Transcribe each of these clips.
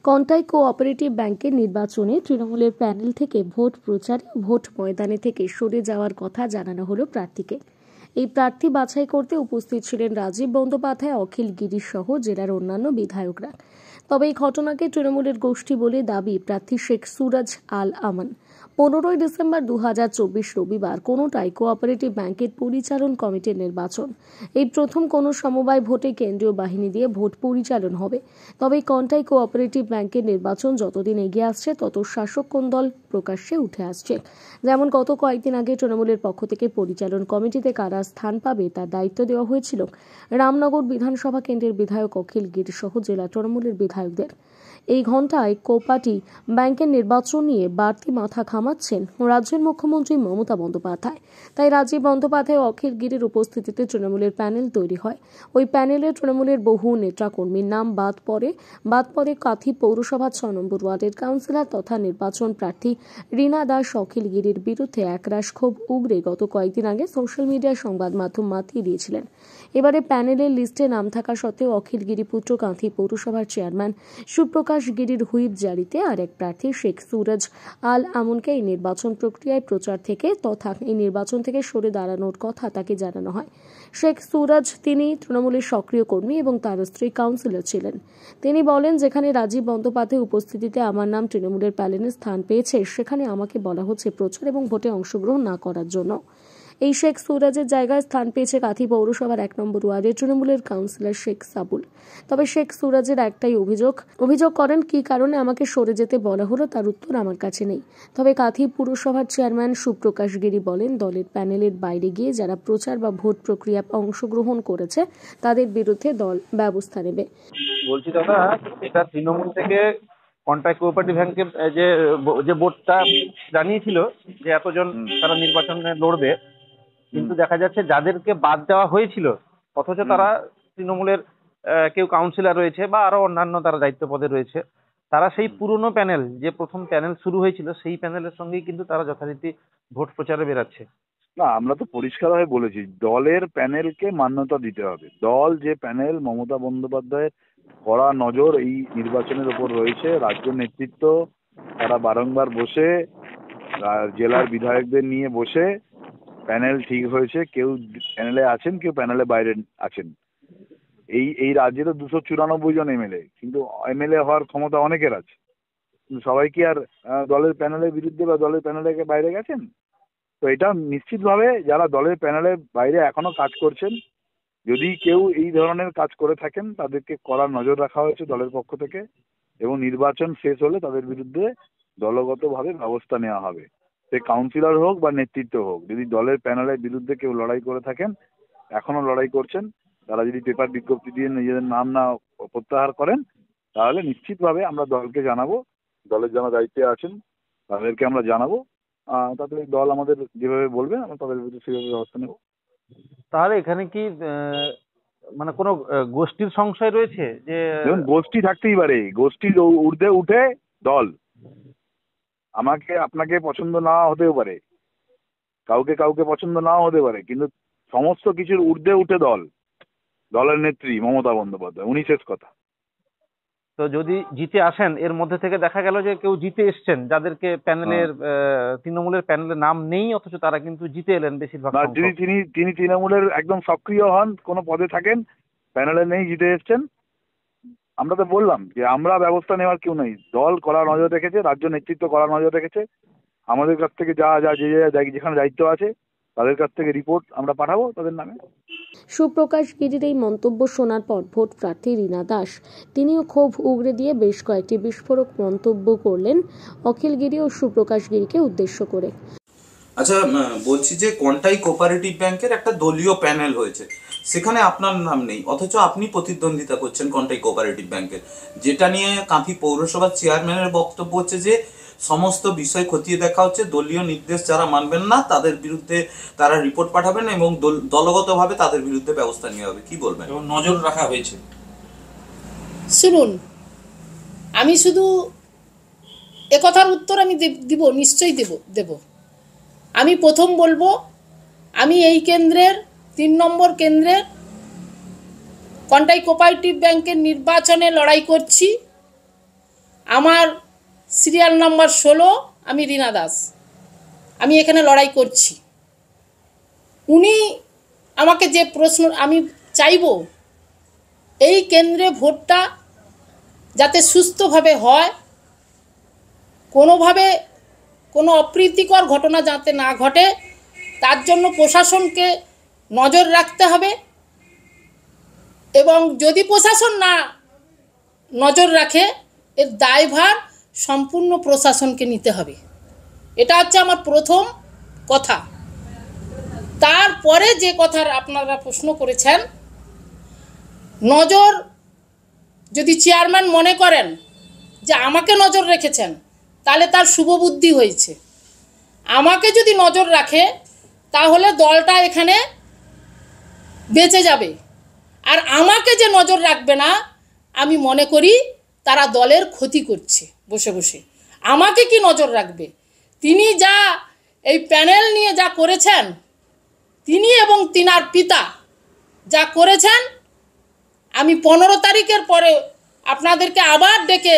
Contai cooperative ব্যাংকের নির্বাচনে তৃণমূলের প্যানেল থেকে ভোট প্রচারে ও ভোট ময়দানে থেকে সরে যাওয়ার কথা জানানো হলো প্রার্থীকে। এই প্রার্থী বাছাই করতে উপস্থিত ছিলেন রাজীব বন্দ্যোপাধ্যায়, অখিল গিরি সহ জেলার অন্যান্য বিধায়করা। তবে এই ঘটনাকে তৃণমূলের গোষ্ঠী বলে দাবি প্রার্থী শেখ সুরজ আল আমান। 15 ডিসেম্বর 2024 রবিবার কোনোটাই কোঅপারেটিভ ব্যাংকের পরিচালন কমিটির নির্বাচন। এই প্রথম কোনো সমবায় ভোটে কেন্দ্রীয় বাহিনী দিয়ে ভোট পরিচালন হবে। তবে কন্টাই কোঅপারেটিভ ব্যাংকের নির্বাচন যতদিন এগিয়ে আসছে তত শাসক কোন দল প্রকাশ্যে উঠে আসছে। যেমন গত কয়েকদিন আগে তৃণমূলের পক্ষ থেকে পরিচালন কমিটিতে কারা স্থান পাবে তার দায়িত্ব দেওয়া হয়েছিল রামনগর বিধানসভা কেন্দ্রের বিধায়ক অখিল গিরি সহ জেলা তৃণমূলের বিধায়কদের। এই ঘণ্টায় কোপাটি ব্যাংকের নির্বাচন নিয়ে বাড়তি মাথা ঘামাচ্ছেন রাজ্যের মুখ্যমন্ত্রী মমতা বন্দ্যোপাধ্যায়। তাই রাজীব বন্দ্যোপাধ্যায় ও অখিল গিরির উপস্থিতিতে তৃণমূলের প্যানেল তৈরি হয়। ওই প্যানেলে তৃণমূলের বহু নেতা কর্মীর নাম বাদ পড়ে কাঁথি পৌরসভা 6 নম্বর ওয়ার্ডের কাউন্সিলর তথা নির্বাচন প্রার্থী রীনা দাস অখিল গিরির বিরুদ্ধে একরাশ ক্ষোভ উগরে গত কয়েকদিন আগে সোশ্যাল মিডিয়ায় সংবাদ মাধ্যম মাতিয়ে দিয়েছিলেন। এবারে প্যানেলের লিস্টে নাম থাকা সত্ত্বেও অখিল গিরি পুত্র কাঁথি পৌরসভার চেয়ারম্যান সুপ্রকাশ গিরির হুইপ জারিতে আরেক প্রার্থী শেখ সুরজ আল আমনকে এই নির্বাচন প্রক্রিয়ায় প্রচার থেকে তথা এই নির্বাচন থেকে সরে দাঁড়ানোর কথা তাকে জানানো হয়। শেখ সুরজ তিনি তৃণমূলের সক্রিয় কর্মী এবং তার স্ত্রী কাউন্সিলর ছিলেন। তিনি বলেন, যেখানে রাজীব বন্দ্যোপাধ্যায়ের উপস্থিতিতে আমার নাম তৃণমূলের প্যানেলে স্থান পেয়েছে সেখানে আমাকে বলা হচ্ছে প্রচার এবং ভোটে অংশগ্রহণ না করার জন্য। এই শেখ সুরজের জায়গায় স্থান পেয়েছে কাঁথি পৌরসভার 1 নম্বর ওয়ার্ডের তৃণমূলের কাউন্সিলর শেখ সাবুল। তবে শেখ সুরজের একটাই অভিযোগ করেন কি কারণে আমাকে সরে যেতে বলা হলো তার উত্তর আমার কাছে নেই। তবে কাঁথি পুরসভার চেয়ারম্যান সুপ্রকাশ গিরি বলেন, দলের প্যানেলের বাইরে গিয়ে যারা প্রচার বা ভোট প্রক্রিয়া অংশগ্রহণ করেছে তাদের বিরুদ্ধে দল ব্যবস্থা নেবে। বলছি দাদা, এটা তৃণমূল থেকে কন্টাই কোঅপারেটিভ ব্যাংকের যে বোর্ডটা জানিয়েছিল যে এতজন তারা নির্বাচনে লড়বে, কিন্তু দেখা যাচ্ছে যাদেরকে বাদ দেওয়া হয়েছিল অথচ তারা তৃণমূলের কেউ কাউন্সিলর রয়েছে বা আরো অন্যান্য তারা দায়িত্ব পদে রয়েছে, তারা সেই পুরনো প্যানেল যে প্রথম প্যানেল শুরু হয়েছিল সেই প্যানেলের সঙ্গেই কিন্তু তারা যথারীতি ভোট প্রচারে বেরাচ্ছে। না, আমরা তো পরিষ্কারভাবে বলেছি দলের প্যানেলকে মান্যতা দিতে হবে। দল যে প্যানেল, মমতা বন্দ্যোপাধ্যায়ের কড়া নজর এই নির্বাচনের উপর রয়েছে। রাজ্য নেতৃত্ব তারা বারংবার বসে জেলার বিধায়কদের নিয়ে বসে প্যানেল ঠিক হয়েছে, কেউ প্যানেলে আছেন, কেউ প্যানেলে বাইরে আছেন। এই রাজ্যে তো 294 জন এমএলএ, কিন্তু এমএলএ হওয়ার ক্ষমতা অনেকের আছে, কিন্তু সবাই কি আর দলের প্যানেলের বিরুদ্ধে বা দলের প্যানেলে বাইরে গেছেন? তো এটা নিশ্চিতভাবে যারা দলের প্যানেলের বাইরে এখনো কাজ করছেন, যদি কেউ এই ধরনের কাজ করে থাকেন তাদেরকে কড়া নজর রাখা হয়েছে দলের পক্ষ থেকে, এবং নির্বাচন শেষ হলে তাদের বিরুদ্ধে দলগতভাবে ব্যবস্থা নেওয়া হবে। সে কাউন্সিলর হোক বা নেতৃত্ব হোক, যদি দলের প্যানেলের বিরুদ্ধে কেউ লড়াই করে থাকেন, এখনো লড়াই করছেন, তারা যদি পেপার বিজ্ঞপ্তি দিয়ে নিজেদের নাম না প্রত্যাহার করেন, তাহলে নিশ্চিতভাবে আমরা দলকে জানাবো, দলের যারা দায়িত্বে আছেন তাদেরকে আমরা জানাবো। তাদের দল আমাদের যেভাবে বলবে আমরা তাদের বিরুদ্ধে সেভাবে ব্যবস্থা নেব। তাহলে এখানে কি মানে কোনো গোষ্ঠীর সংশয় রয়েছে? যে যেমন গোষ্ঠী থাকতেই পারে, গোষ্ঠীর ঊর্ধ্বে উঠে দল। আপনাকে পছন্দ না হতেও পারে, কাউকে পছন্দ নাও হতে পারে, কিন্তু সমস্ত কিছুর ঊর্ধ্বে উঠে দল, দলের নেত্রী মমতা বন্দ্যোপাধ্যায়, উনি শেষ কথা। তো যদি জিতে আসেন, এর মধ্যে থেকে দেখা গেল যে কেউ জিতে এসছেন যাদেরকে প্যানেলের তৃণমূলের প্যানেলে নাম নেই অথচ তারা কিন্তু জিতে এলেন বেশিরভাগ। যদি তিনি তৃণমূলের একদম সক্রিয় হন, কোনো পদে থাকেন, প্যানেলে নেই, জিতে এসছেন, আমরা তো বললাম যে আমরা ব্যবস্থা নেওয়ার কেউ নেই। দল কড়া নজর রেখেছে, রাজ্য নেতৃত্ব কড়া নজর রেখেছে। আমাদের কাছ থেকে যেখানে দায়িত্ব আছে তাদের কাছ থেকে রিপোর্ট আমরা পাঠাবো তাদের নামে। সুপ্রকাশ গিরির এই মন্তব্য শোনার পর ভোট প্রার্থী রীনা দাস তিনিও ক্ষোভ উগরে দিয়ে বেশ কয়েকটি বিস্ফোরক মন্তব্য করলেন অখিল গিরি ও সুপ্রকাশ গিরিকে উদ্দেশ্য করে। আচ্ছা, বলছি যে কন্টাই কোঅপারেটিভ ব্যাংকের একটা দলীয় প্যানেল হয়েছে, সেখানে আপনার নাম নেই, অথচ আপনি প্রতিদ্বন্দ্বিতা করছেন কন্টাই কোঅপারেটিভ ব্যাংকের, যেটা নিয়ে কাঁথি পৌরসভার চেয়ারম্যানের বক্তব্য হচ্ছে যে সমস্ত বিষয় খতিয়ে দেখা হচ্ছে, দলীয় নির্দেশ যারা মানবেন না তাদের বিরুদ্ধে তারা রিপোর্ট পাঠাবেন এবং দলগতভাবে তাদের বিরুদ্ধে ব্যবস্থা নেওয়া হবে। কি বলবেন? এবং নজর রাখা হয়েছে। শুনুন, আমি শুধু একথার উত্তর আমি দিব, নিশ্চয়ই দেব। আমি প্রথম বলবো, আমি এই কেন্দ্রের 3 নম্বর কেন্দ্রের কন্টাই কোঅপারেটিভ ব্যাংকের নির্বাচনে লড়াই করছি। আমার সিরিয়াল নাম্বার 16, আমি রীনা দাস, আমি এখানে লড়াই করছি। উনি আমাকে যে প্রশ্ন, আমি চাইব এই কেন্দ্রে ভোটটা যাতে সুস্থভাবে হয়, কোনোভাবে কোনো অপ্রীতিকর ঘটনা যাতে না ঘটে, তার জন্য প্রশাসনকে নজর রাখতে হবে। এবং যদি প্রশাসন না নজর রাখে, এর দায়ভার সম্পূর্ণ প্রশাসনকে নিতে হবে। এটা হচ্ছে আমার প্রথম কথা। তারপরে যে কথার আপনারা প্রশ্ন করেছেন, নজর যদি চেয়ারম্যান মনে করেন যে আমাকে নজর রেখেছেন, তাহলে তার শুভবুদ্ধি হয়েছে। আমাকে যদি নজর রাখে তাহলে দলটা এখানে বেঁচে যাবে। আর আমাকে যে নজর রাখবে না, আমি মনে করি তারা দলের ক্ষতি করছে বসে বসে। আমাকে কি নজর রাখবে? তিনি যা এই প্যানেল নিয়ে যা করেছেন, তিনি এবং তিনার পিতা যা করেছেন, আমি 15 তারিখের পরে আপনাদেরকে আবার ডেকে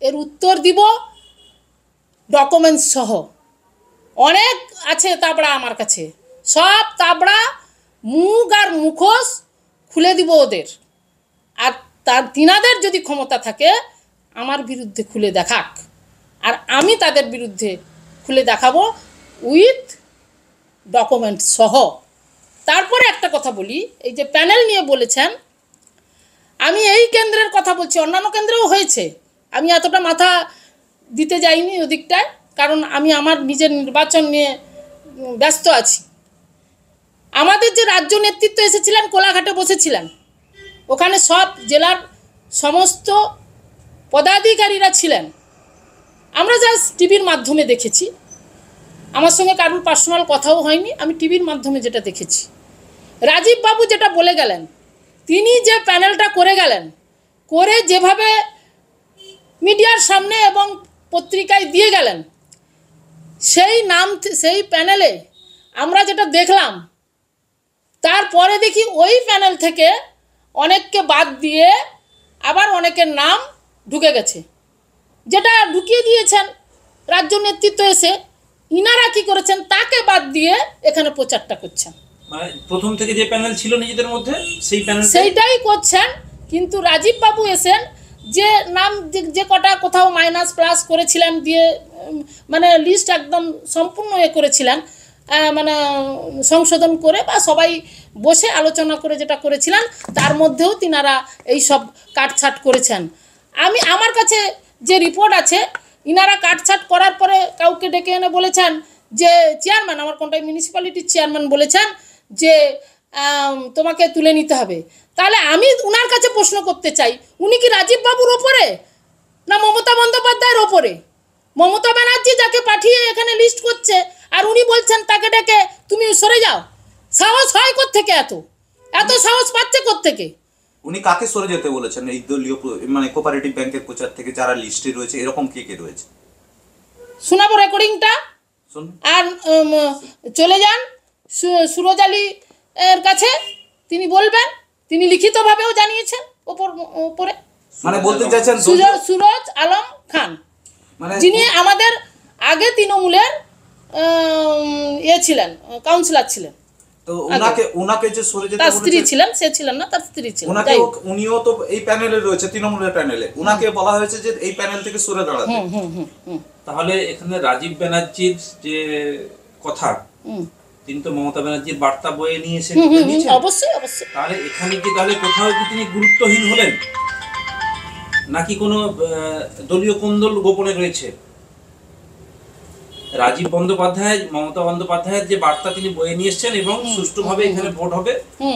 এর উত্তর দিব ডকুমেন্টস সহ। অনেক আছে তাবড়া আমার কাছে, সব তাবড়া মুখ আর মুখোশ খুলে দিব ওদের। আর তার তিনাদের যদি ক্ষমতা থাকে আমার বিরুদ্ধে খুলে দেখাক, আর আমি তাদের বিরুদ্ধে খুলে দেখাবো উইথ ডকুমেন্ট সহ। তারপরে একটা কথা বলি, এই যে প্যানেল নিয়ে বলেছেন, আমি এই কেন্দ্রের কথা বলছি, অন্যান্য কেন্দ্রেও হয়েছে। আমি এতটা মাথা দিতে যাইনি ওদিকটায়, কারণ আমি আমার নিজের নির্বাচন নিয়ে ব্যস্ত আছি। আমাদের যে রাজ্য নেতৃত্ব এসেছিলেন, কোলাঘাটে বসেছিলেন, ওখানে সব জেলার সমস্ত পদাধিকারীরা ছিলেন। আমরা জাস্ট টিভির মাধ্যমে দেখেছি, আমার সঙ্গে কারোর পার্সোনাল কথাও হয়নি, আমি টিভির মাধ্যমে যেটা দেখেছি। রাজীব বাবু যেটা বলে গেলেন, তিনি যে প্যানেলটা করে গেলেন, করে যেভাবে মিডিয়ার সামনে এবং পত্রিকায় দিয়ে গেলেন, সেই প্যানেলে আমরা যেটা দেখলাম, তারপরে দেখি ওই প্যানেল থেকে অনেককে বাদ দিয়ে আবার অনেকের নাম ঢুকে গেছে। যেটা ঢুকিয়ে দিয়েছেন রাজ্য নেতৃত্ব এসে, ইনারা কি করেছেন, তাকে বাদ দিয়ে এখানে প্রচারটা করছেন। মানে প্রথম থেকে যে প্যানেল ছিল নিজেদের মধ্যে, সেই প্যানেল সেইটাই করছেন। কিন্তু রাজীব বাবু এসেন, যে নাম যে কটা কোথাও মাইনাস প্লাস করেছিলেন দিয়ে, মানে লিস্ট একদম সম্পূর্ণ করেছিলেন, মানে সংশোধন করে বা সবাই বসে আলোচনা করে যেটা করেছিলেন, তার মধ্যেও তিনারা এই সব কাটছাট করেছেন। আমার কাছে যে রিপোর্ট আছে, ইনারা কাটছাট করার পরে কাউকে ডেকে এনে বলেছেন যে চেয়ারম্যান, আমার কোনটাই মিউনিসিপ্যালিটির চেয়ারম্যান বলেছেন যে তোমাকে তুলে নিতে হবে। তাহলে আমি উনার কাছে প্রশ্ন করতে চাই, উনি কি রাজীব বাবুর ওপরে না মমতা বন্দ্যোপাধ্যায়ের ওপরে? মমতা ব্যানার্জি যাকে পাঠিয়ে এখানে লিস্ট করছে, আর উনি বলছেন তাকে ডেকে তুমি সরে যাও। সাহস হয় কোত্থেকে? এত সাহস পাচ্ছে কোত্থেকে? উনি কাকে সরে যেতে বলেছেন এই দলীয় মানে কোঅপারেটিভ ব্যাংকের প্রচার থেকে যারা লিস্টে রয়েছে? এরকম কে কে রয়েছে? শোনাবো রেকর্ডিংটা, আর চলে যান সুরজ আলী এর কাছে, তিনি বলবেন। তিনি লিখিতভাবেও জানিয়েছেন উপরে। মানে বলতে চাইছেন সুরজ আলম খান, মানে যিনি আমাদের আগে তৃণমূলের ছিলেন, কাউন্সিলর ছিলেন। তো উনাকে যে সরে যেতে তার স্ত্রী ছিলেন, সে ছিলেন না, তার স্ত্রী ছিলেন। উনিও তো এই প্যানেলে রয়েছে, তৃণমূলের প্যানেলে। উনাকে বলা হয়েছে যে এই প্যানেল থেকে সরে দাঁড়াতে। তাহলে এখানে রাজীব ব্যানার্জির যে কথা, তিনি তো মমতা ব্যানার্জির বার্তা বয়ে নিয়ে এসে অবশ্যই অবশ্যই। তাহলে এখানে কি তাহলে কোথাও কি তিনি গুরুত্বহীন হলেন, নাকি কোনো দলীয় কোন্দল গোপনে রয়েছে? রাজীব বন্দ্যোপাধ্যায়, মমতা বন্দ্যোপাধ্যায়ের যে বার্তা তিনি বয়ে নিয়ে এসেছেন এবং সুষ্ঠুভাবে এখানে ভোট হবে,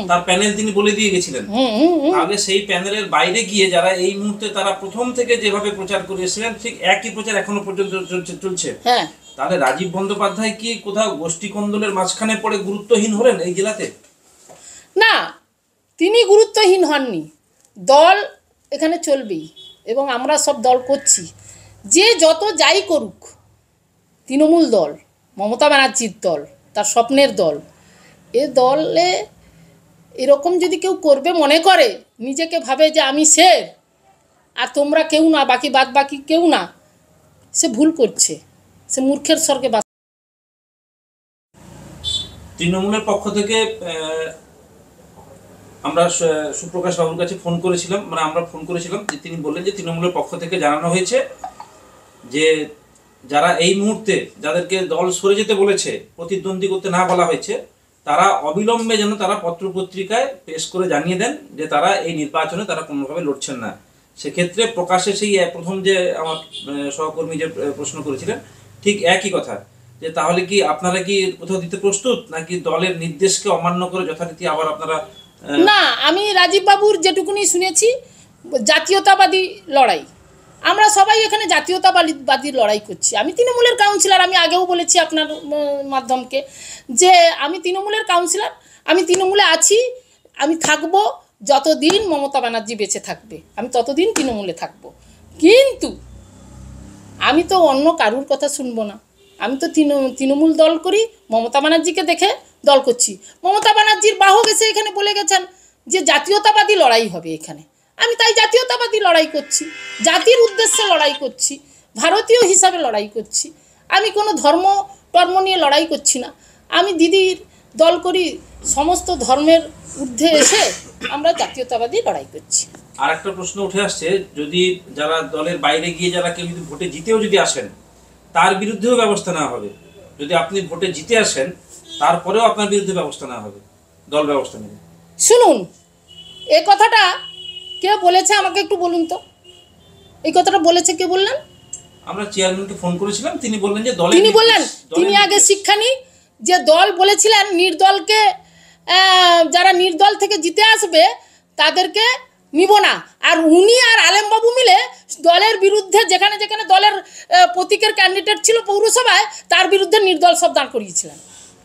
তার প্যানেল তিনি বলে দিয়ে গেছিলেন। তাহলে সেই প্যানেলের বাইরে গিয়ে যারা এই মুহূর্তে তারা প্রথম থেকে যেভাবে প্রচার করে এসেছিলেন, ঠিক একই প্রচার এখনো পর্যন্ত চলছে। তাহলে রাজীব বন্দ্যোপাধ্যায় কি কোথাও গোষ্ঠী কোন্দলের মাঝখানে পড়ে গুরুত্বহীন হলেন এই জেলাতে? না, তিনি গুরুত্বহীন হননি। দল এখানে চলবেই, এবং আমরা সব দল করছি। যে যত যাই করুক, তৃণমূল দল, মমতা ব্যানার্জির দল, তার স্বপ্নের দল, এ দলে এরকম যদি কেউ করবে মনে করে, নিজেকে ভাবে যে আমি শের, আর তোমরা কেউ না, বাকি বাদ বাকি কেউ না, সে ভুল করছে, সে মূর্খের স্বর্গে বাস। তৃণমূলের পক্ষ থেকে আমরা সুপ্রকাশ বাবুর কাছে ফোন করেছিলাম, মানে আমরা ফোন করেছিলাম, যে তিনি বললেন যে তৃণমূলের পক্ষ থেকে জানানো হয়েছে যে যারা এই মুহূর্তে যাদেরকে দল সরে যেতে বলেছে, প্রতিদ্বন্দ্বী করতে না বলা হয়েছে, তারা অবিলম্বে যেন তারা পত্রপত্রিকায় পেশ করে জানিয়ে দেন যে তারা এই নির্বাচনে তারা কোনোভাবে লড়ছেন না। সেক্ষেত্রে প্রকাশ্যে সেই প্রথম যে আমার সহকর্মী যে প্রশ্ন করেছিলেন, ঠিক একই কথা, যে তাহলে কি আপনারা কি কোথাও দিতে প্রস্তুত, নাকি দলের নির্দেশকে অমান্য করে যথারীতি আবার আপনারা? না, আমি রাজীব বাবুর যেটুকুনি শুনেছি, জাতীয়তাবাদী লড়াই, আমরা সবাই এখানে জাতীয়তাবাদী লড়াই করছি। আমি তৃণমূলের কাউন্সিলর, আমি আগেও বলেছি আপনার মাধ্যমকে যে আমি তৃণমূলের কাউন্সিলর, আমি তৃণমূলে আছি, আমি থাকবো যতদিন মমতা ব্যানার্জি বেঁচে থাকবে, আমি ততদিন তৃণমূলে থাকবো। কিন্তু আমি তো অন্য কারুর কথা শুনবো না, আমি তো তৃণমূল দল করি, মমতা ব্যানার্জিকে দেখে দল করছি। মমতা ব্যানার্জির বাহক এসে এখানে বলে গেছেন যে জাতীয়তাবাদী লড়াই হবে এখানে, আমি তাই জাতীয়তাবাদী লড়াই করছি, জাতির উদ্দেশ্যে লড়াই করছি, ভারতীয় হিসাবে লড়াই করছি। আমি কোনো টর্ম নিয়ে লড়াই করছি না, আমি দিদির দল করি, সমস্ত ধর্মের ঊর্ধ্বে এসে আমরা জাতীয়তাবাদী লড়াই করছি। আর একটা প্রশ্ন উঠে আসছে, যদি যারা দলের বাইরে গিয়ে যারা কেউ যদি ভোটে জিতেও যদি আসেন, তার বিরুদ্ধেও ব্যবস্থা নেওয়া হবে। যদি আপনি ভোটে জিতে আসেন, তারপরেও আপনার বিরুদ্ধে ব্যবস্থা নেওয়া হবে, দল ব্যবস্থা নেবে। শুনুন, এই কথাটা কে বলেছে আমাকে একটু বলুন তো, এই কথাটা বলেছে কে বললেন? আমরা চেয়ারম্যানকে ফোন করেছিলাম, তিনি বললেন যে তিনি বললেন, তিনি আগে শিক্ষা নিক, যে দল বলেছিলেন নির্দলকে, যারা নির্দল থেকে জিতে আসবে তাদেরকে নিব না। আর উনি আর আলেমবাবু মিলে দলের বিরুদ্ধে, যেখানে যেখানে দলের প্রতীকের ক্যান্ডিডেট ছিল পৌরসভায়, তার বিরুদ্ধে নির্দল সব দাঁড় করিয়েছিলেন।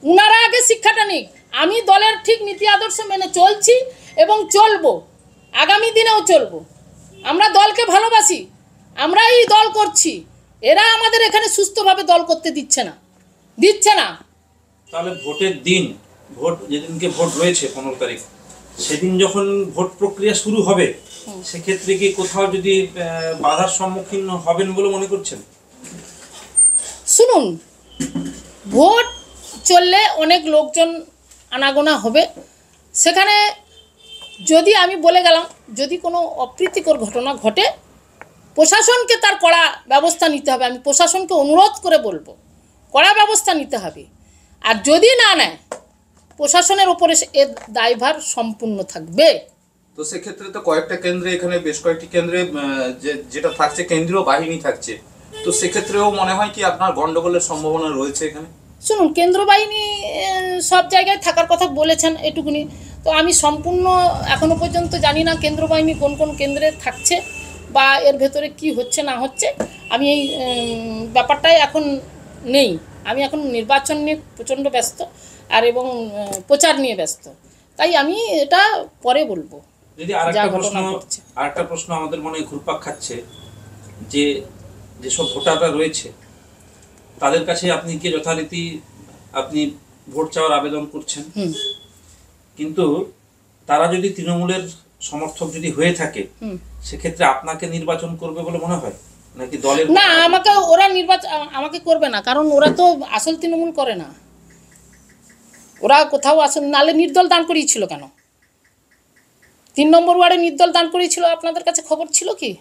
উনারা আগে শিক্ষাটা নিক। আমি দলের ঠিক নীতি আদর্শ মেনে চলছি এবং চলবো, আগামী দিনেও চলবো। আমরা দলকে ভালোবাসি, আমরা এই দল করছি, এরা আমাদের এখানে সুস্থভাবে দল করতে দিচ্ছে না। তাহলে ভোটের দিন, ভোট যেদিনকে ভোট রয়েছে 15 তারিখ, সেদিন যখন ভোট প্রক্রিয়া শুরু হবে, সেক্ষেত্রে কি কোথাও যদি বাধার সম্মুখীন হবেন বলে মনে করছেন? শুনুন, ভোট চললে অনেক লোকজন আনাগোনা হবে, সেখানে যদি আমি বলে গেলাম যদি কোনো অপ্রীতিকর ঘটনা ঘটে, প্রশাসনকে তার কড়া ব্যবস্থা নিতে হবে। আমি প্রশাসনকে অনুরোধ করে বলবো কড়া ব্যবস্থা নিতে হবে। আর যদি না নেয়, প্রশাসনের উপরে এর দায়ভার সম্পূর্ণ থাকবে। তো সেক্ষেত্রে তো কয়েকটা কেন্দ্রে, এখানে বেশ কয়েকটি কেন্দ্রে যেটা থাকছে কেন্দ্রীয় বাহিনী থাকছে, তো সেক্ষেত্রেও মনে হয় কি আপনার গন্ডগোলের সম্ভাবনা রয়েছে এখানে? শুনুন, কেন্দ্র বাহিনী সব জায়গায় থাকার কথা বলেছেন এটুকুনি, তো আমি সম্পূর্ণ এখনো পর্যন্ত জানি না কেন্দ্র বাহিনী কোন কোন কেন্দ্রে থাকছে বা এর ভেতরে কি হচ্ছে না হচ্ছে। আমি এই ব্যাপারটাই এখন নেই, আমি এখন নির্বাচন নিয়ে প্রচণ্ড ব্যস্ত আর এবং প্রচার নিয়ে ব্যস্ত, তাই আমি এটা পরে বলবো। যদি আরেকটা প্রশ্ন আমাদের মনে ঘুরপাক খাচ্ছে, যে যেসব ভোটাররা রয়েছে তাদের কাছে আপনি কি যথারীতি আপনি ভোট চাওয়ার আবেদন করছেন, কিন্তু তারা যদি তৃণমূলের সমর্থক যদি হয়ে থাকে, সেক্ষেত্রে আপনাকে নির্বাচন করবে বলে মনে হয় নাকি দলের? না, আমাকে ওরা আমাকে করবে না, কারণ ওরা তো আসল তৃণমূল করে না। ওরা কোথাও আসল, নালে নির্দল দান করিয়েছিল কেন? 3 নম্বর ওয়ার্ডে নির্দল দান করিয়েছিল, আপনাদের কাছে খবর ছিল কি?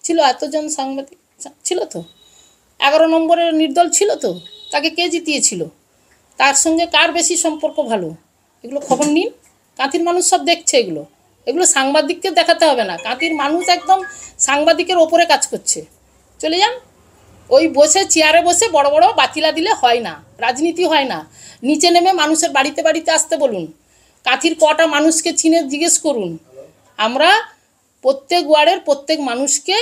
ছিল এতজন সাংবাদিক ছিল তো। 11 নম্বরের নির্দল ছিল তো, তাকে কে জিতিয়েছিল, তার সঙ্গে কার বেশি সম্পর্ক ভালো, এগুলো খবর নিন। কাঁথির মানুষ সব দেখছে, এগুলো সাংবাদিককে দেখাতে হবে না। কাঁথির মানুষ একদম সাংবাদিকের ওপরে কাজ করছে। চলে যান, ওই বসে চেয়ারে বসে বড় বড় বাতিলা দিলে হয় না, রাজনীতি হয় না। নিচে নেমে মানুষের বাড়িতে বাড়িতে আসতে বলুন, কাঁথির কটা মানুষকে চিনে জিজ্ঞেস করুন। আমরা প্রত্যেক ওয়ার্ডের প্রত্যেক মানুষকে,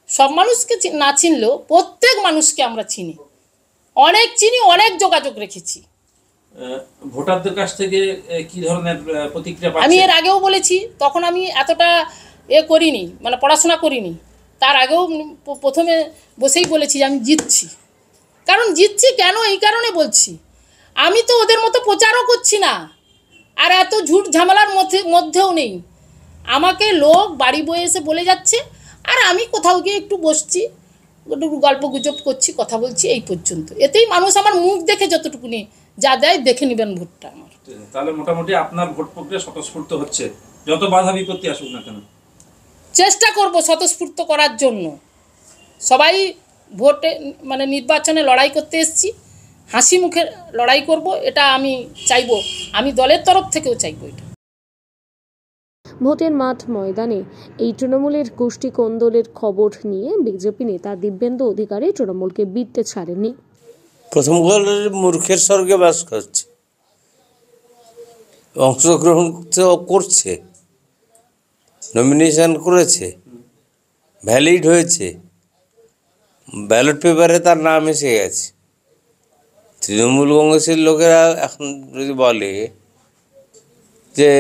সব মানুষকে না চিনলেও প্রত্যেক মানুষকে আমরা চিনি, অনেক যোগাযোগ রেখেছি। ভোটারদের কাছ থেকে কি ধরনের প্রতিক্রিয়া পাচ্ছেন? আমি এর আগেও বলেছি, তখন আমি এতটা করিনি, মানে পড়াশোনা করিনি। তার আগেও প্রথমে বসেই বলেছি যে আমি জিতছি। কারণ জিতছি কেন, এই কারণে বলছি, আমি তো ওদের মতো প্রচারও করছি না, আর এত ঝুট ঝামেলার মধ্যেও নেই। আমাকে লোক বাড়ি বয়ে এসে বলে যাচ্ছে, আর আমি কোথাও গিয়ে একটু বসছি, একটু গল্প গুজব করছি, কথা বলছি, এই পর্যন্ত। এতেই মানুষ আমার মুখ দেখে যতটুকুনি যা দেয় দেখে নেবেন ভোটটা আমার। তাহলে মোটামুটি আপনার ভোট প্রক্রিয়া স্বতঃস্ফূর্ত হচ্ছে, যত বাধা বিপত্তি আসুক না কেন। চেষ্টা করব স্বতঃস্ফূর্ত করার জন্য। সবাই ভোটে মানে নির্বাচনে লড়াই করতে এসেছি, হাসি মুখে লড়াই করব, এটা আমি চাইবো, আমি দলের তরফ থেকেও চাইবো এটা। ভোটের মাঠ ময়দানে এই তৃণমূলের গোষ্ঠী কোন্দলের খবর নিয়ে বিজেপি নেতা দিব্যেন্দু অধিকারী তৃণমূলকে বিটতে ছাড়েননি। প্রথম মূর্খের স্বর্গে বাস করছে, অংশগ্রহণ করছে, নমিনেশন করেছে, ভ্যালিড হয়েছে, ব্যালট পেপারে তার নাম এসে গেছে। তৃণমূল কংগ্রেসের লোকেরা এখন যদি বলে যে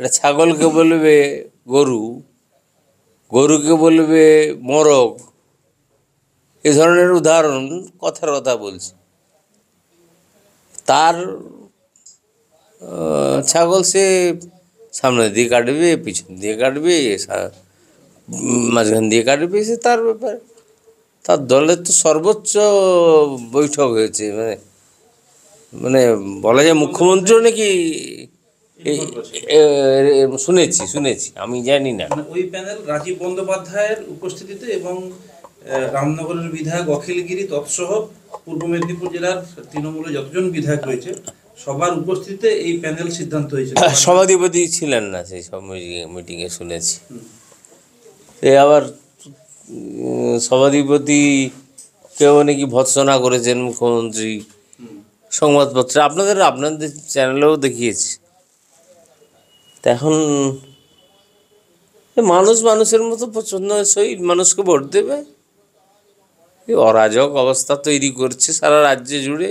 এটা ছাগলকে বলবে গরু, গরুকে বলবে মোরগ, এ ধরনের উদাহরণ কথার কথা বলছে। তার ছাগল সে সামনে দিয়ে কাটবে, পিছন দিয়ে কাটবে, মাঝখান দিয়ে কাটবে, সে তার ব্যাপার। তার দলের তো সর্বোচ্চ বৈঠক হয়েছে, মানে মানে বলা যায় মুখ্যমন্ত্রীও নাকি শুনেছি, আমি জানি না। ওই প্যানেল রাজীব বন্দ্যোপাধ্যায়ের উপস্থিতিতে এবং রামনগরের বিধায়ক অখিলগিরি তৎসহ পূর্ব মেদিনীপুর জেলার তৃণমূলের যতজন বিধায়ক রয়েছে সবার উপস্থিতিতে এই প্যানেল সিদ্ধান্ত হয়েছে। সভাধিপতি ছিলেন না সেই সব মিটিংয়ে, শুনেছি। আবার সভাধিপতি কেউ নাকি ভৎসনা করেছেন মুখ্যমন্ত্রী, সংবাদপত্রে আপনাদের চ্যানেলেও দেখিয়েছি। তা এখন মানুষ মানুষের মতো পছন্দ সই মানুষকে ভোট দেবে। অরাজক অবস্থা তৈরি করছে সারা রাজ্যে জুড়ে,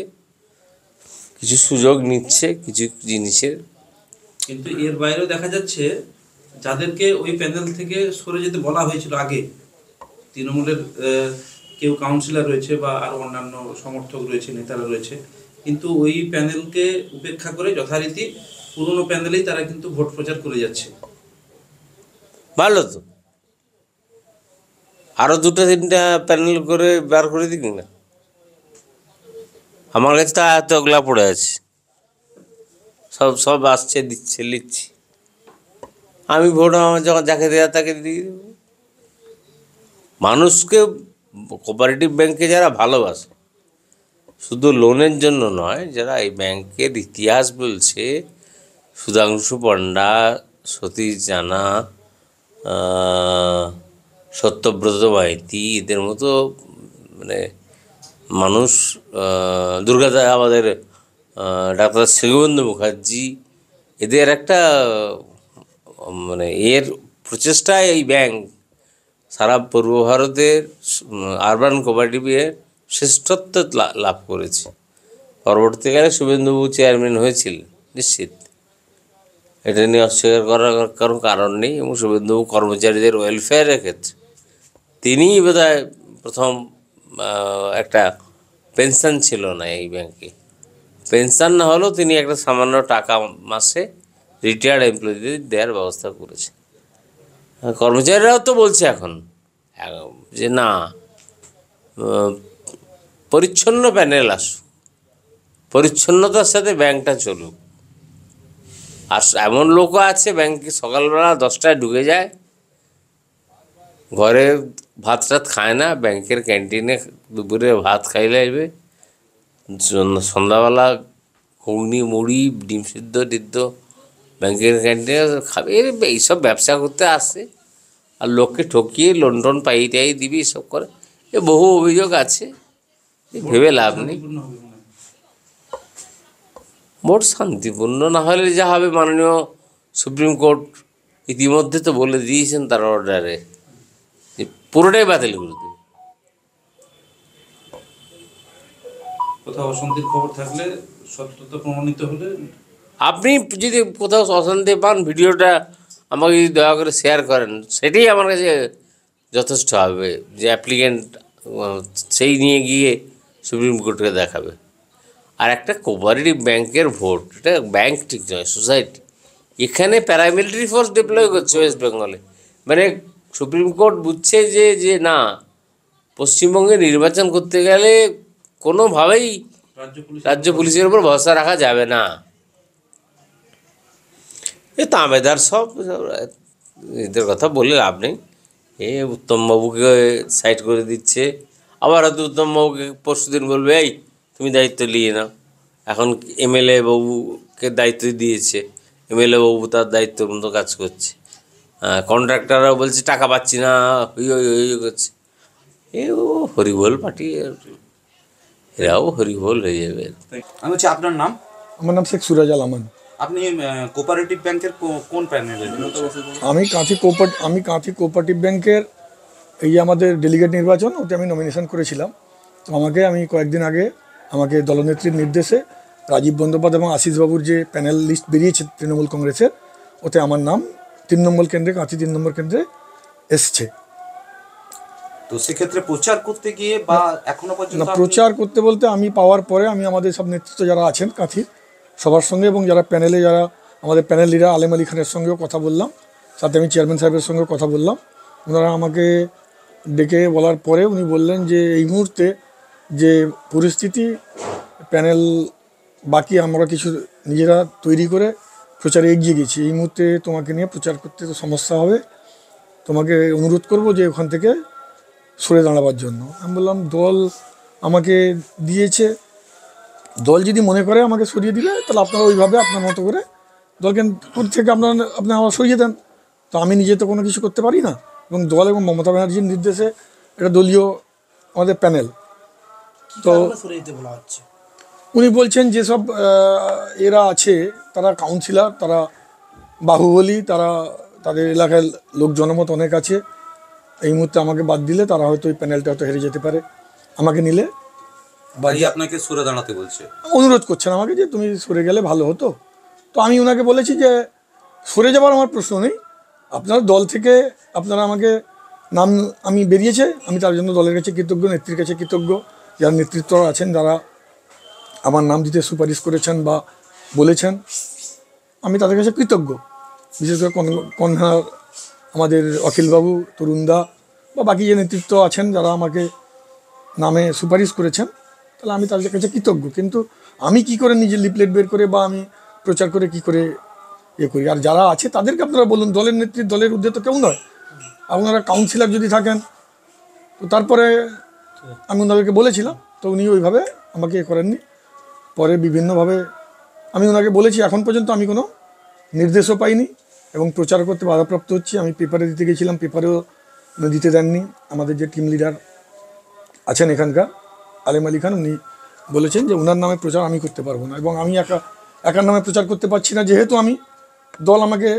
কিছু সুযোগ নিচ্ছে কিছু জিনিসের। কিন্তু এর বাইরেও দেখা যাচ্ছে যাদেরকে ওই প্যানেল থেকে সরে যেতে বলা হয়েছিল আগে, তৃণমূলের কেউ কাউন্সিলর রয়েছে বা আরো অন্যান্য সমর্থক রয়েছে, নেতারা রয়েছে, কিন্তু ওই প্যানেলকে উপেক্ষা করে যথারীতি পুরনো প্যানেলেই তারা কিন্তু ভোট প্রচার করে যাচ্ছে। ভালো তো, আরো 2-3টা প্যানেল করে বার করে দিক না। আমার কাছে তো এতগুলা পড়ে আছে, সব আসছে, দিচ্ছে, লিখছি। আমি ভোট আমার যখন যাকে দেওয়া তাকে দিয়ে দেব। মানুষকে কোঅপারেটিভ ব্যাংকে যারা ভালোবাসে, শুধু লোনের জন্য নয়, যারা এই ব্যাংকের ইতিহাস বলছে, সুধাংশু পণ্ডা, সতীশ জানা, সত্যব্রত মাইতি, এদের মতো মানে মানুষ, দুর্গাদা, আমাদের ডাক্তার শ্রীগোবিন্দ মুখার্জি, এদের একটা মানে এর প্রচেষ্টায় এই ব্যাংক সারা পূর্ব ভারতের আরবান কোঅপারেটিভে শ্রেষ্ঠত্ব লাভ করেছে। পরবর্তীকালে শুভেন্দুবাবু চেয়ারম্যান হয়েছিলেন, নিশ্চিত এটা নিয়ে অস্বীকার করার কোনো কারণ নেই। এবং শুভেন্দুবাবু কর্মচারীদের ওয়েলফেয়ারের ক্ষেত্রে তিনিই বোধহয় প্রথম একটা পেনশন ছিল না এই ব্যাংকে, পেনশন না হলেও তিনি একটা সামান্য টাকা মাসে রিটায়ার্ড এমপ্লয়িদের দেওয়ার ব্যবস্থা করেছে। কর্মচারীরাও তো বলছে এখন যে না, পরিচ্ছন্ন প্যানেল আসুক, পরিচ্ছন্নতার সাথে ব্যাংকটা চলুক। আর এমন লোকও আছে ব্যাংকে সকালবেলা 10টায় ঢুকে যায়, ঘরে ভাত টাত খায় না, ব্যাংকের ক্যান্টিনে দুপুরে ভাত খাইলে আসবে, সন্ধ্যাবেলা ঘুগনি মুড়ি ডিম সিদ্ধ টিদ্ধ ব্যাংকের ক্যান্টিনে খাবে। এইসব ব্যবসা করতে আসে আর লোককে ঠকিয়ে লোন টোন পাই টাই দিবি, এসব করে। বহু অভিযোগ আছে, ভেবে লাভ নেই। ভোট শান্তিপূর্ণ না হলে যা হবে, মাননীয় সুপ্রিম কোর্ট ইতিমধ্যে তো বলে দিয়েছেন তার অর্ডারে, পুরোটাই বাতিল করে দেবে। কোথাও অশান্তির খবর থাকলে, সত্যতা প্রমাণিত হলে, আপনি যদি কোথাও অশান্তি পান, ভিডিওটা আমাকে যদি দয়া করে শেয়ার করেন, সেটাই আমার কাছে যথেষ্ট হবে যে অ্যাপ্লিকেন্ট সেই নিয়ে গিয়ে সুপ্রিম কোর্টকে দেখাবে। আর একটা কোঅপারেটিভ ব্যাংকের ভোট, এটা ব্যাংক ঠিক নয়, সোসাইটি। এখানে প্যারামিলিটারি ফোর্স ডিপ্লয় করছে ওয়েস্ট বেঙ্গলে। মানে সুপ্রিম কোর্ট বুঝছে যে না, পশ্চিমবঙ্গে নির্বাচন করতে গেলে কোনোভাবেই রাজ্য পুলিশের উপর ভরসা রাখা যাবে না। এ তাঁবেদার সব এদের কথা বলে লাভ নেই। এ উত্তমবাবুকে সাইড করে দিচ্ছে, আবার হয়তো উত্তমবাবুকে পরশুদিন বলবে এই তুমি দায়িত্ব নিয়ে নাও। এখন এমএলএ বাবুকে দায়িত্ব দিয়েছে, এমএলএ বাবু তার দায়িত্বের মতো কাজ করছে। কন্ট্রাক্টররাও বলছে টাকা পাচ্ছি না, হই করছে। ও হরিবোল পার্টি, এরাও হরিবোল হয়ে যাবে। আমি বলছি আপনার নাম? আমার নাম শেখ সুরাজ আল আমান। আপনি কোঅপারেটিভ ব্যাংকের কোন প্যানেলে? আমি কাঁথি কোঅপারেটিভ ব্যাংকের এই যে আমাদের ডেলিগেট নির্বাচন, ওতে আমি নমিনেশন করেছিলাম। তো আমি কয়েকদিন আগে আমাকে দলনেত্রীর নির্দেশে রাজীব বন্দ্যোপাধ্যায় এবং আশিস বাবুর যে প্যানেল লিস্ট বেরিয়েছে তৃণমূল কংগ্রেসের, ওতে আমার নাম 3 নম্বর কেন্দ্রে, কাঁথি 3 নম্বর কেন্দ্রে এসছে। তো সেক্ষেত্রে প্রচার করতে গিয়ে বা এখনো পর্যন্ত প্রচার করতে বলতে আমি পাওয়ার পরে আমি আমাদের সব নেতৃত্ব যারা আছেন কাঁথির সবার সঙ্গে, এবং যারা প্যানেলে যারা আমাদের প্যানেল লিডার আলেম আলী খানের সঙ্গেও কথা বললাম, সাথে আমি চেয়ারম্যান সাহেবের সঙ্গেও কথা বললাম। ওনারা আমাকে ডেকে বলার পরে উনি বললেন যে এই মুহূর্তে যে পরিস্থিতি, প্যানেল বাকি আমরা কিছু নিজেরা তৈরি করে প্রচারে এগিয়ে গেছি, এই মুহূর্তে তোমাকে নিয়ে প্রচার করতে তো সমস্যা হবে, তোমাকে অনুরোধ করব যে ওখান থেকে সরে দাঁড়াবার জন্য। আমি বললাম দল আমাকে দিয়েছে, দল যদি মনে করে আমাকে সরিয়ে দিলে তাহলে আপনারা ওইভাবে আপনার মতো করে দলকে থেকে আপনি আবার সরিয়ে দেন। তো আমি নিজে তো কোনো কিছু করতে পারি না, এবং দল এবং মমতা ব্যানার্জির নির্দেশে এটা দলীয় আমাদের প্যানেল। তো উনি বলছেন যেসব এরা আছে তারা কাউন্সিলর, তারা বাহুবলী, তাদের এলাকায় লোক জনমত অনেক আছে, এই মুহূর্তে আমাকে বাদ দিলে তারা হয়তো এই প্যানেলটা হয়তো হেরে যেতে পারে, আমাকে নিলে আপনাকে সরে দাঁড়াতে বলছে, অনুরোধ করছেন আমাকে যে তুমি সরে গেলে ভালো হতো। তো আমি ওনাকে বলেছি যে সরে যাবার আমার প্রশ্ন নেই, আপনার দল থেকে আপনারা আমাকে নাম আমি বেরিয়েছে, আমি তার জন্য দলের কাছে কৃতজ্ঞ, নেত্রীর কাছে কৃতজ্ঞ, যারা নেতৃত্ব আছেন যারা আমার নাম দিতে সুপারিশ করেছেন বা বলেছেন, আমি তাদের কাছে কৃতজ্ঞ। বিশেষ করে কনভেনার আমাদের অখিলবাবু, তরুণদা বা বাকি যে নেতৃত্ব আছেন যারা আমাকে নামে সুপারিশ করেছেন, তাহলে আমি তাদের কাছে কৃতজ্ঞ। কিন্তু আমি কি করে নিজের লিফলেট বের করে বা আমি প্রচার করে কি করে করি? আর যারা আছে তাদেরকে আপনারা বলুন, দলের নেত্রী দলের ঊর্ধ্বে তো কেউ নয়। আপনারা কাউন্সিলর যদি থাকেন তো তারপরে আমি ওনাদেরকে বলেছিলাম, তো উনি ওইভাবে আমাকে করেননি। পরে বিভিন্নভাবে আমি ওনাকে বলেছি, এখন পর্যন্ত আমি কোনো নির্দেশও পাইনি এবং প্রচার করতে বাধাপ্রাপ্ত হচ্ছি। আমি পেপারে দিতে গেছিলাম, পেপারেও দিতে দেননি। আমাদের যে টিম লিডার আছেন এখানকার আলেম আলী খান, উনি বলেছেন যে ওনার নামে প্রচার আমি করতে পারবো না, এবং আমি একার নামে প্রচার করতে পারছি না, যেহেতু আমি দল আমাকে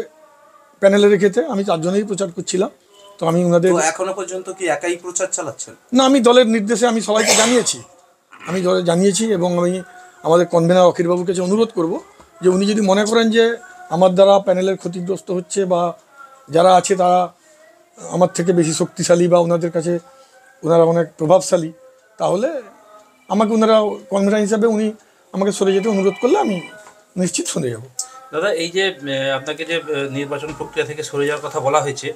প্যানেলে রেখেছে, আমি তার জন্যই প্রচার করছিলাম। তো আমি ওনাদের এখনো পর্যন্ত কি একাই প্রচার চালাচ্ছেন? না, আমি দলের নির্দেশে আমি সবাইকে জানিয়েছি, এবং আমি আমাদের কনভেনার অখিলবাবুর কাছে অনুরোধ করব যে উনি যদি মনে করেন যে আমার দ্বারা প্যানেলের ক্ষতিগ্রস্ত হচ্ছে বা যারা আছে তারা আমার থেকে বেশি শক্তিশালী বা ওনারা অনেক প্রভাবশালী, তাহলে আমাকে ওনারা কনভেনার হিসাবে উনি আমাকে সরে যেতে অনুরোধ করলে আমি নিশ্চিত সরে যাব। দাদা, এই যে আপনাকে যে নির্বাচন প্রক্রিয়া থেকে সরে যাওয়ার কথা বলা হয়েছে,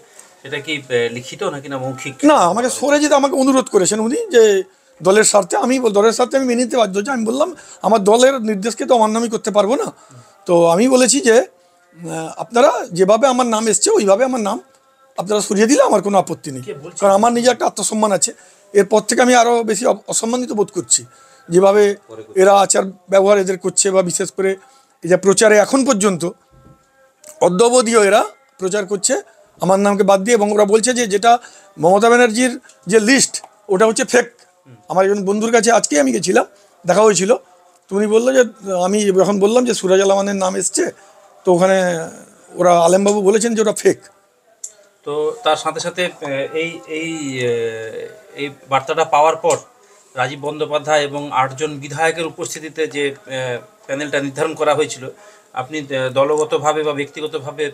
সেটা কি লিখিত নাকি না মৌখিক? না, আমাকে সরে যেতে আমাকে অনুরোধ করেছেন উনি, যে দলের স্বার্থে আমি মেনে নিতে বাধ্য হচ্ছি। আমি বললাম আমার দলের নির্দেশকে তো অমান্যই করতে পারবো না। তো আমি বলেছি যে আপনারা যেভাবে আমার নাম এসছে ওইভাবে আমার নাম আপনারা সরিয়ে দিলে আমার কোনো আপত্তি নেই, কারণ আমার নিজে একটা আত্মসম্মান আছে। এরপর থেকে আমি আরও বেশি অসম্মানিত বোধ করছি যেভাবে এরা আচার ব্যবহার এদের করছে, বা বিশেষ করে এই যে প্রচারে এখন পর্যন্ত অদ্যাবধিও এরা প্রচার করছে আমার নামকে বাদ দিয়ে, এবং ওরা বলছে যে যেটা মমতা ব্যানার্জির যে লিস্ট ওটা হচ্ছে ফেক। আমার একজন বন্ধুর কাছে আজকেই আমি গেছিলাম, দেখা হয়েছিল, তো উনি বললো যে আমি যখন বললাম যে সুরাজ আল আমানের নাম এসছে, তো ওখানে ওরা আলেমবাবু বলেছেন যে ওটা ফেক। তো তার সাথে সাথে এই বার্তাটা পাওয়ার পর রাজীব বন্দ্যোপাধ্যায় এবং 8 জন বিধায়কের উপস্থিতিতে যে প্যানেলটা নির্ধারণ করা হয়েছিল, আপনি দলগতভাবে বা ব্যক্তিগতভাবে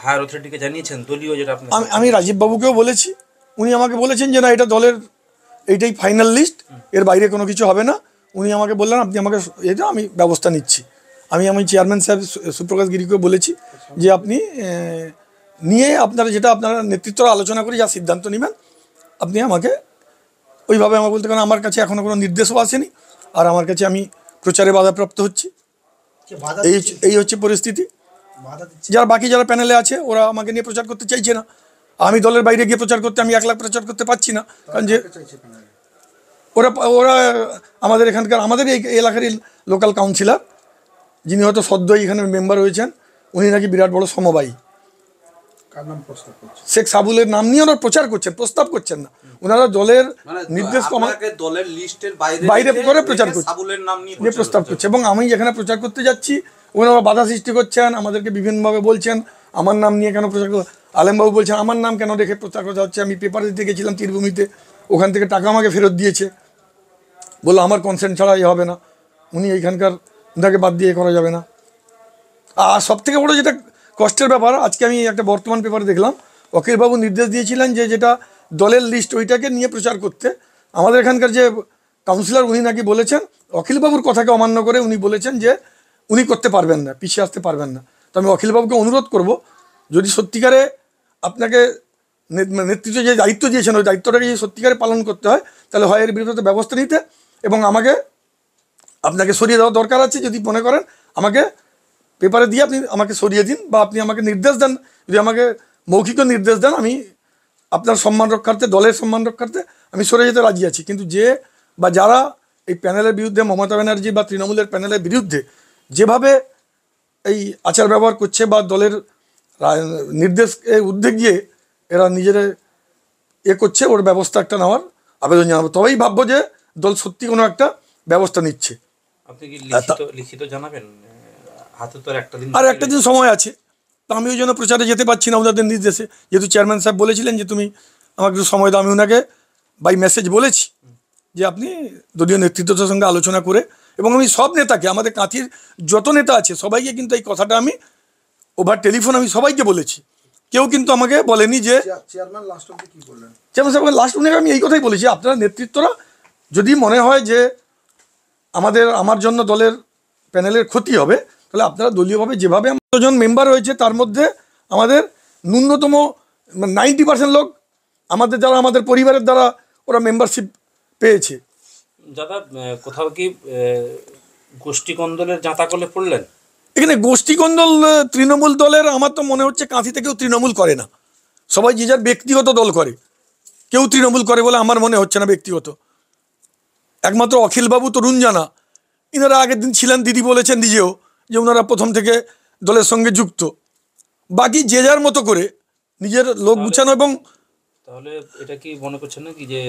হায়ার অথরিটিকে জানিয়েছেন দলীয় যেটা আপনি? আমি রাজীববাবুকেও বলেছি, উনি আমাকে বলেছেন যে না, এটা দলের এইটাই ফাইনাল লিস্ট, এর বাইরে কোনো কিছু হবে না। উনি আমাকে বললেন আপনি আমাকে এটা আমি ব্যবস্থা নিচ্ছি। আমি চেয়ারম্যান সাহেব সুপ্রকাশ গিরিকেও বলেছি যে আপনি নিয়ে আপনারা যেটা আপনারা নেতৃত্বরা আলোচনা করে যা সিদ্ধান্ত নেবেন আপনি আমাকে ওইভাবে আমার বলতে, কারণ আমার কাছে এখনও কোনো নির্দেশও আসেনি, আর আমার কাছে আমি প্রচারে বাধাপ্রাপ্ত হচ্ছি। এই হচ্ছে পরিস্থিতি। যারা বাকি যারা প্যানেলে আছে ওরা আমাকে নিয়ে প্রচার করতে চাইছে না। আমি দলের বাইরে গিয়ে প্রচার করতে, আমি একলা প্রচার করতে পারছি না, কারণ যে ওরা ওরা আমাদের এখানকার আমাদের এই এলাকারই লোকাল কাউন্সিলর, যিনি হয়তো সদ্য এখানে মেম্বার হয়েছেন, উনি নাকি বিরাট বড় সমবায়ী। শেখ সাবুলের নাম নিয়ে ওনারা প্রচার করছেন, প্রস্তাব করছেন না। ওনারা দলের নির্দেশ দলের লিস্টের বাইরে করে প্রচার করছে, প্রস্তাব করছে। এবং আমি যেখানে প্রচার করতে যাচ্ছি ওনারা বাধা সৃষ্টি করছেন, আমাদেরকে বিভিন্নভাবে বলছেন আমার নাম নিয়ে কেন প্রচার। আলেমবাবু বলছেন আমার নাম কেন রেখে প্রচার করা হচ্ছে। আমি পেপার দিতে গেছিলাম তীরভূমিতে, ওখান থেকে টাকা আমাকে ফেরত দিয়েছে, বললো আমার কনসেন্ট ছাড়া এ হবে না, উনি এইখানকার ওনাকে বাদ দিয়ে করা যাবে না। আর সবথেকে বড় যেটা কষ্টের ব্যাপার, আজকে আমি একটা বর্তমান পেপারে দেখলাম অখিলবাবু নির্দেশ দিয়েছিলেন যে যেটা দলের লিস্ট ওইটাকে নিয়ে প্রচার করতে। আমাদের এখানকার যে কাউন্সিলর উনি নাকি বলেছেন অখিলবাবুর কথাকে অমান্য করে উনি বলেছেন যে উনি করতে পারবেন না, পিছিয়ে আসতে পারবেন না। তো আমি অখিলবাবুকে অনুরোধ করব, যদি সত্যিকারে আপনাকে নেতৃত্ব যে দায়িত্ব দিয়েছেন ওই দায়িত্বটাকে যদি সত্যিকারে পালন করতে হয়, তাহলে হয় এর বিরুদ্ধে ব্যবস্থা নিতে, এবং আপনাকে সরিয়ে দেওয়া দরকার আছে। যদি মনে করেন আমাকে পেপারে দিয়ে আপনি আমাকে সরিয়ে দিন, বা আপনি আমাকে নির্দেশ দেন, যদি আমাকে মৌখিক নির্দেশ দেন, আমি আপনার সম্মান রক্ষার্থে, দলের সম্মান রক্ষার্থে আমি সরে যেতে রাজি আছি। কিন্তু যে বা যারা এই প্যানেলের বিরুদ্ধে, মমতা ব্যানার্জি বা তৃণমূলের প্যানেলের বিরুদ্ধে যেভাবে এই আচার ব্যবহার করছে বা দলের নির্দেশকে ঊর্ধ্বে গিয়ে এরা নিজের করছে, ওর ব্যবস্থা একটা নেওয়ার আবেদন জানাবো। তবেই ভাববো যে দল সত্যি কোনো একটা ব্যবস্থা নিচ্ছে। আপনি কি লিখিত জানাবেন? হাতে তো আর একটা দিন সময় আছে, তো আমি ওই জন্য প্রচারে যেতে পারছি না ওনাদের নির্দেশে। যেহেতু চেয়ারম্যান সাহেব বলেছিলেন যে তুমি আমাকে একটু সময় দাও, আমি ওনাকে বাই মেসেজ বলেছি যে আপনি দলীয় নেতৃত্বের সঙ্গে আলোচনা করে, এবং আমি সব নেতাকে, আমাদের কাঁথির যত নেতা আছে সবাইকে কিন্তু এই কথাটা আমি ওভার টেলিফোন আমি সবাইকে বলেছি। কেউ কিন্তু আমাকে বলেনি যে চেয়ারম্যান সাহেব লাস্ট উনি আমি এই কথাই বলেছি, আপনারা নেতৃত্বরা যদি মনে হয় যে আমার জন্য দলের প্যানেলের ক্ষতি হবে, তাহলে আপনারা দলীয়ভাবে যেভাবে ১০ জন মেম্বার হয়েছে তার মধ্যে আমাদের ন্যূনতম 90% লোক আমাদের যারা আমাদের পরিবারের দ্বারা ওরা মেম্বারশিপ পেয়েছে। দাদা কোথাও কি গোষ্ঠীকন্দলের জাঁতাকলে পড়লেন? এখানে গোষ্ঠীকন্দল তৃণমূল দলের আমার তো মনে হচ্ছে কাঁথিতে কেউ তৃণমূল করে না, সবাই যে যার ব্যক্তিগত দল করে। কেউ তৃণমূল করে বলে আমার মনে হচ্ছে না ব্যক্তিগত। একমাত্র অখিলবাবু, তরুণ জানা, ইনারা আগের দিন ছিলেন, দিদি বলেছেন নিজেও যে ওনারা প্রথম থেকে দলের সঙ্গে যুক্ত। বাকি যে যার মতো করে নিজের লোক গুছানো। এবং তাহলে এটা কি মনে করছেন না কি যে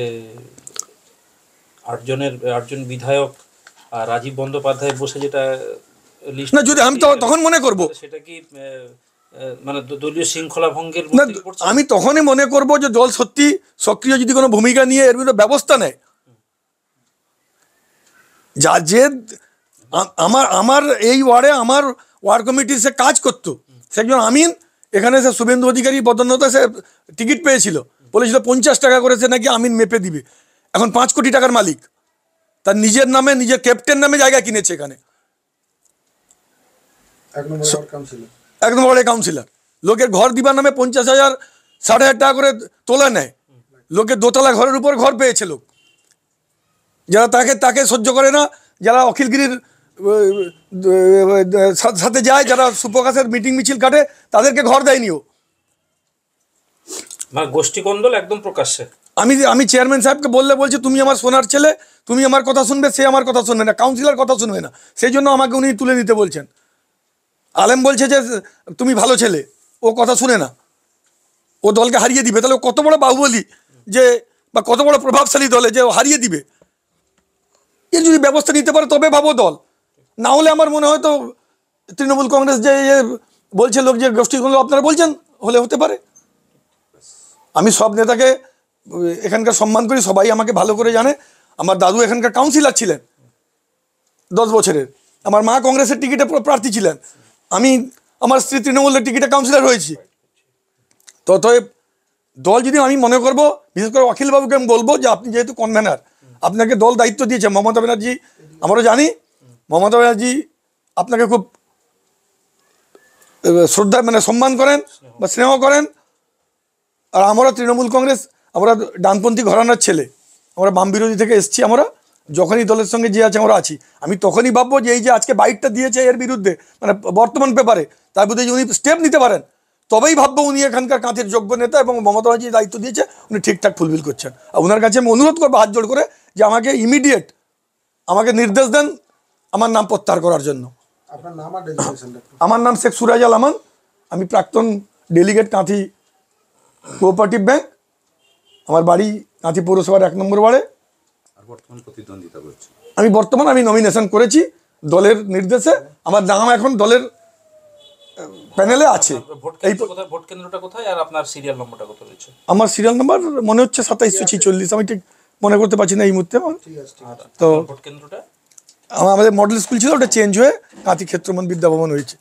8 বিধায়ক আর রাজীব বন্দ্যোপাধ্যায় বসে যেটা লিস্ট না, যদি আমি তখন মনে করব সেটা কি মানে দলীয় শৃঙ্খলা ভঙ্গের? আমি তখনই মনে করব যে দল সত্যি সক্রিয় যদি কোনো ভূমিকা নিয়ে এর বিরুদ্ধে ব্যবস্থা নেয়। যা যে আমার এই ওয়ার্ডে আমার ওয়ার্ড কমিটি সে কাজ করতো, সে একজন আমিন, এখানে সে শুভেন্দু অধিকারী পদোন্নতে সে টিকিট পেয়েছিল, বলেছিল 50 টাকা করে সে নাকি আমিন মেপে দিবে। এখন 5 কোটি টাকার মালিক, তার নিজের নামে, নিজের ক্যাপ্টেন নামে জায়গা কিনেছে এখানে। একদম বড় কাউন্সিলর, লোকের ঘর দিবার নামে 50,000 60,000 টাকা করে তোলা নেয়। লোকের দোতলা ঘরের উপর ঘর পেয়েছে লোক, যারা তাকে সহ্য করে না, যারা অখিলগিরির সাথে যায়, যারা সুপ্রকাশের মিটিং মিছিল কাটে, তাদেরকে ঘর দেয়নিও। গোষ্ঠীকন্দল একদম প্রকাশ্যে। আমি চেয়ারম্যান সাহেবকে বলছি তুমি আমার সোনার ছেলে, তুমি আমার কথা শুনবে, সে আমার কথা শুনবে না, কাউন্সিলর কথা শুনবে না, সেই জন্য আমাকে উনি তুলে নিতে বলছেন। আলেম বলছে যে তুমি ভালো ছেলে, ও কথা শুনে না, ও দলকে হারিয়ে দিবে। তাহলে কত বড় বাহুবলী যে, বা কত বড় প্রভাবশালী দলে যে ও হারিয়ে দিবে। এর যদি ব্যবস্থা নিতে পারে তবে ভাবো দল, না হলে আমার মনে হয় তো তৃণমূল কংগ্রেস যে বলছে লোক যে গোষ্ঠীগুলো আপনারা বলছেন হলে হতে পারে। আমি সব নেতাকে এখানকার সম্মান করি, সবাই আমাকে ভালো করে জানে। আমার দাদু এখানকার কাউন্সিলর ছিলেন 10 বছরের, আমার মা কংগ্রেসের টিকিটে প্রার্থী ছিলেন, আমি আমার স্ত্রী তৃণমূলের টিকিটে কাউন্সিলর হয়েছি। ততএব দল যদি আমি মনে করব, বিশেষ করে অখিলবাবুকে আমি বলবো যে আপনি যেহেতু কনভেনার, আপনাকে দল দায়িত্ব দিয়েছে। মমতা ব্যানার্জি, আমরাও জানি মমতা ব্যানার্জি আপনাকে খুব শ্রদ্ধা মানে সম্মান করেন বা স্নেহ করেন। আর আমরা তৃণমূল কংগ্রেস, আমরা ডানপন্থী ঘরানার ছেলে, আমরা বাম বিরোধী থেকে এসছি। আমরা যখনই দলের সঙ্গে যে আছে আমরা আছি, আমি তখনই ভাববো যে এই যে আজকে বাইকটা দিয়েছে এর বিরুদ্ধে, মানে বর্তমান পেপারে, তার বিরুদ্ধে যদি উনি স্টেপ নিতে পারেন তবেই ভাববো উনি এখানকার কাঁথের যোগ্য নেতা এবং মমতা ব্যানার্জি দায়িত্ব দিয়েছে উনি ঠিকঠাক ফুলফিল করছেন। আর ওনার কাছে আমি অনুরোধ করবো হাত জোড় করে যে আমাকে ইমিডিয়েট আমাকে নির্দেশ দেন আমার নাম প্রত্যাহার করার জন্য। আমার নাম শেখ সুরাজ আল আমান, আমি প্রাক্তন ডেলিগেট কাঁথি কোঅপারেটিভ ব্যাংক, আমার বাড়ি কাঁথি পৌরসভার 1 নম্বর ওয়ার্ডে। আমি বর্তমানে নমিনেশন করেছি দলের নির্দেশে, আমার নাম এখন দলের প্যানেলে আছে। এই ভোট কেন্দ্রটা কোথায় আর আপনার সিরিয়াল নম্বরটা কত রয়েছে? আমার সিরিয়াল নাম্বার মনে হচ্ছে 2746, আমি ঠিক মনে করতে পারছি না এই মুহূর্তে। তো ভোট কেন্দ্রটা আমাদের মডেল স্কুল ছিল, ওটা চেঞ্জ হয়ে কাঁথি ক্ষেত্রমন বিদ্যাভবন হয়েছে।